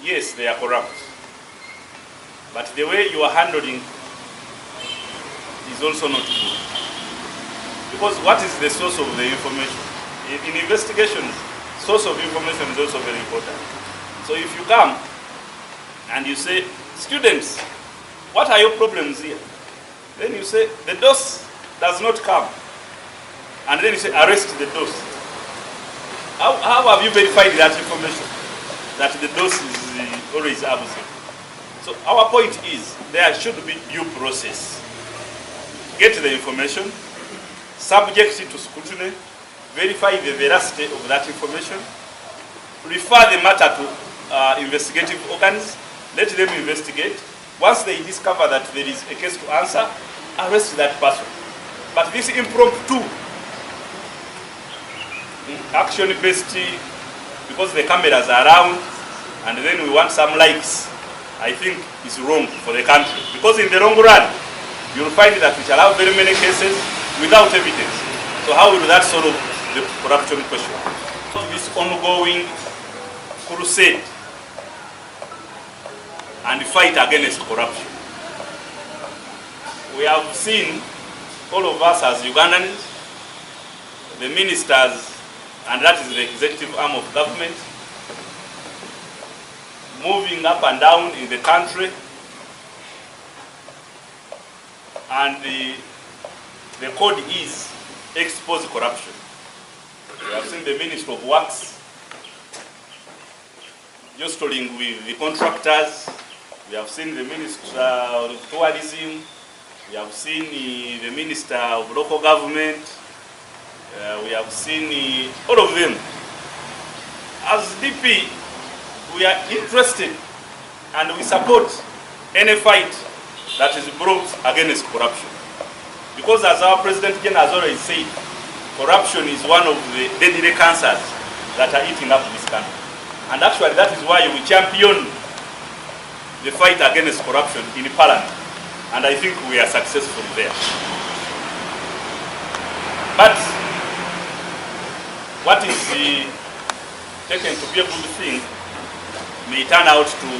yes, they are corrupt. But the way you are handling is also not good. Because what is the source of the information? In investigations, source of information is also very important. So if you come and you say, students, what are your problems here? Then you say, the dose does not come. And then you say, arrest the dose. How have you verified that information? That the dose is always absent. So our point is, there should be due process. Get the information, subject it to scrutiny, verify the veracity of that information, refer the matter to investigative organs, let them investigate. Once they discover that there is a case to answer, arrest that person. But this impromptu, action-based, because the cameras are around, and then we want some likes, I think is wrong for the country. Because in the long run, you'll find that we shall have very many cases without evidence. So how will that solve the corruption question? This ongoing crusade and fight against corruption. We have seen, all of us as Ugandans, the ministers, and that is the executive arm of government, moving up and down in the country, and the code is expose corruption. We have seen the Minister of Works jostling with the contractors. We have seen the Minister of Tourism. We have seen the Minister of Local Government. We have seen all of them. As DP, we are interested and we support any fight that is brought against corruption. Because as our President Kenneth has already said, corruption is one of the deadly cancers that are eating up this country. And actually that is why we champion the fight against corruption in Parliament. And I think we are successful there. But what is taken to be a good thing may turn out to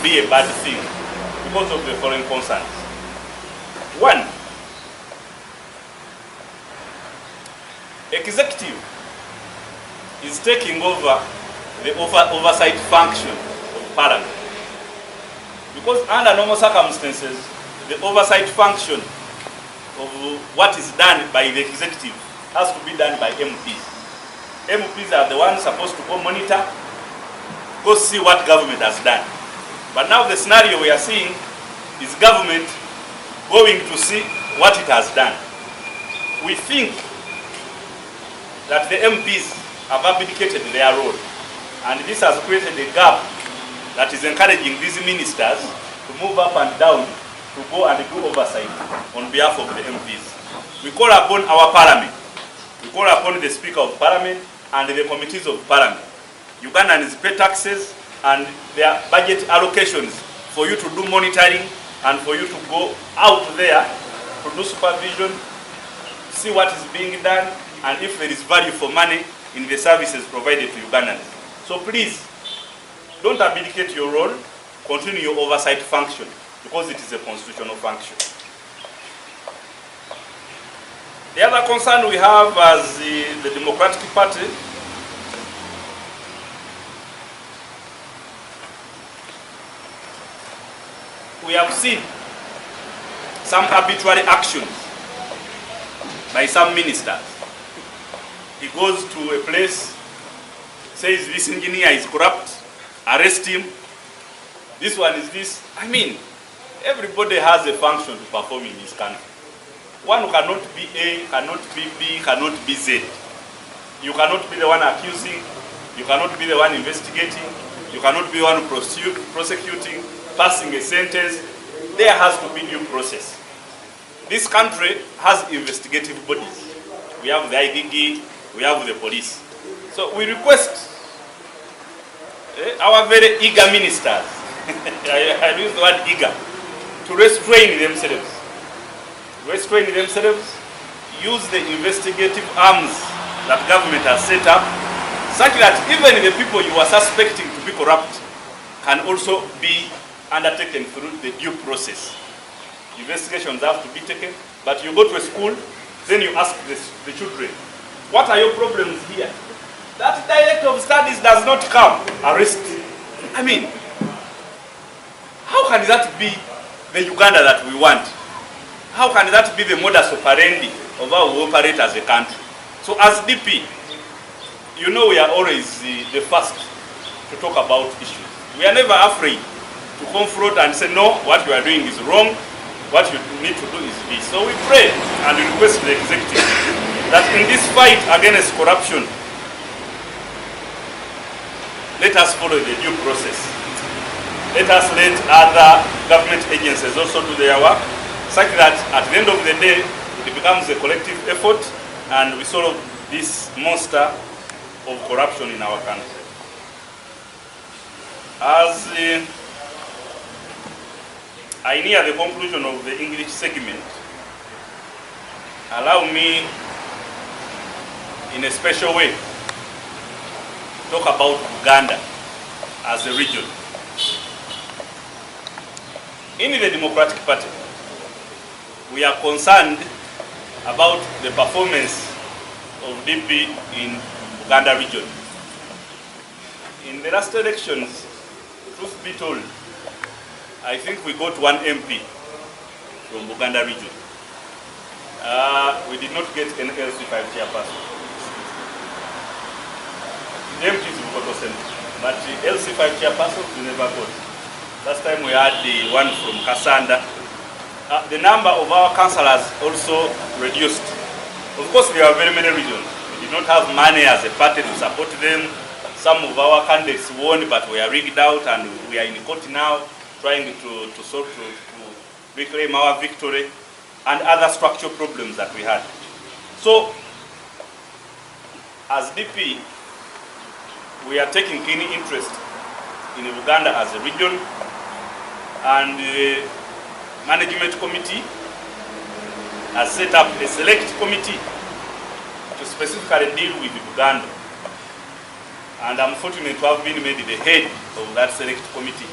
be a bad thing because of the foreign concerns. One, executive is taking over the oversight function of Parliament. Because under normal circumstances, the oversight function of what is done by the executive has to be done by MPs. MPs are the ones supposed to go monitor, go see what government has done. But now the scenario we are seeing is government going to see what it has done. We think that the MPs have abdicated their role, and this has created a gap that is encouraging these ministers to move up and down to go and do oversight on behalf of the MPs. We call upon our Parliament, we call upon the Speaker of Parliament and the committees of Parliament. Ugandans pay taxes and their budget allocations for you to do monitoring and for you to go out there to do supervision, see what is being done, and if there is value for money in the services provided to Ugandans. So please, don't abdicate your role, continue your oversight function, because it is a constitutional function. The other concern we have as the Democratic Party we have seen some arbitrary actions by some ministers. He goes to a place, says this engineer is corrupt, arrest him. This one is this. I mean, everybody has a function to perform in this country. One cannot be A, cannot be B, cannot be Z. You cannot be the one accusing, you cannot be the one investigating, you cannot be the one prosecuting, passing a sentence. There has to be due process. This country has investigative bodies. We have the IGG, we have the police. So we request our very eager ministers, I use the word eager, to restrain themselves. Restrain themselves, use the investigative arms that government has set up, such that even the people you are suspecting to be be corrupt can also be undertaken through the due process. Investigations have to be taken, but you go to a school, then you ask the children, what are your problems here? That director of studies does not come, arrest. I mean, how can that be the Uganda that we want? How can that be the modus operandi of how we operate as a country? So as DP, you know we are always the first to talk about issues. We are never afraid to confront and say, no, what you are doing is wrong, what you need to do is this. So we pray and we request the executive that in this fight against corruption, let us follow the due process. Let us let other government agencies also do their work, such that at the end of the day, it becomes a collective effort and we solve this monster of corruption in our country. As I near the conclusion of the English segment, allow me in a special way talk about Uganda as a region. In the Democratic Party, we are concerned about the performance of DP in Uganda region. In the last elections, truth be told, I think we got one MP from Uganda region. We did not get an LC5 chairperson. The MPs we got sent, but the LC5 chairperson we never got. Last time we had the one from Kasanda. The number of our councillors also reduced. Of course, there are very many reasons. We did not have money as a party to support them. Some of our candidates won, but we are rigged out and we are in court now, trying to reclaim our victory, and other structural problems that we had. So, as DP, we are taking keen interest in Uganda as a region, and the management committee has set up a select committee to specifically deal with Uganda. And I'm fortunate to have been made the head of that select committee.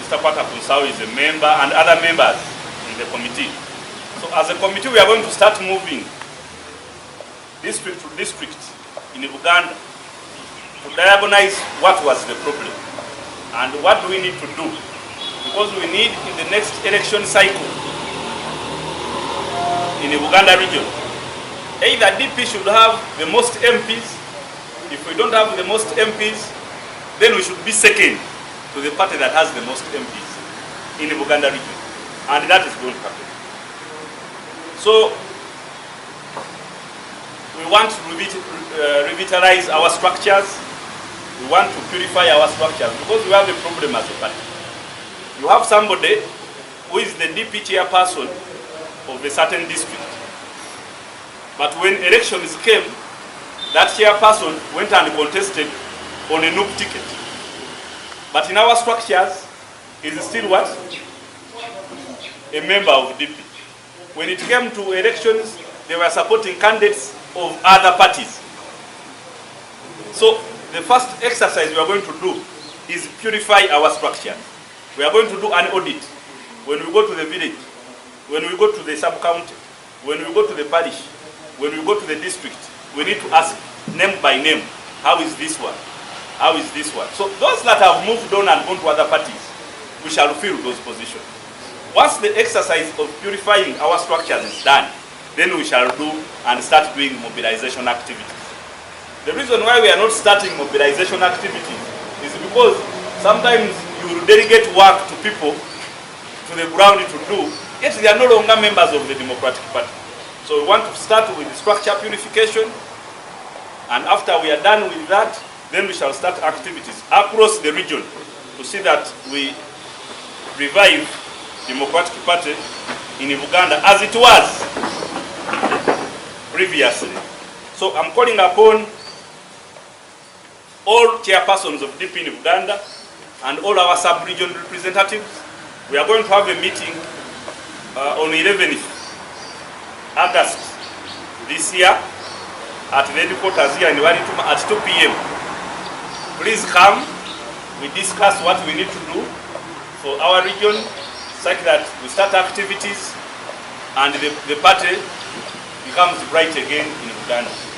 Mr. Kwata is a member and other members in the committee. So as a committee, we are going to start moving district to district in Uganda to diagnose what was the problem and what do we need to do. Because we need in the next election cycle in the Uganda region, either DP should have the most MPs. If we don't have the most MPs, then we should be second to the party that has the most MPs in the Uganda region. And that is going to happen. So, we want to revitalize our structures. We want to purify our structures because we have a problem as a party. You have somebody who is the DP chairperson of a certain district. But when elections came, that chairperson went and contested on a noob ticket. But in our structures, he is still what? A member of DP. When it came to elections, they were supporting candidates of other parties. So the first exercise we are going to do is purify our structure. We are going to do an audit when we go to the village, when we go to the sub-county, when we go to the parish, when we go to the district. We need to ask name by name, how is this one? How is this one? So those that have moved on and gone to other parties, we shall fill those positions. Once the exercise of purifying our structures is done, then we shall do and start doing mobilization activities. The reason why we are not starting mobilization activities is because sometimes you will delegate work to people to the ground to do, yet they are no longer members of the Democratic Party. So we want to start with structure purification, and after we are done with that, then we shall start activities across the region to see that we revive Democratic Party in Uganda as it was previously. So I'm calling upon all chairpersons of DP in Uganda and all our sub-region representatives. We are going to have a meeting on 11th August this year at the headquarters here in Walituma at 2 p.m. Please come. We discuss what we need to do for our region, such that we start activities and the party becomes bright again in Uganda.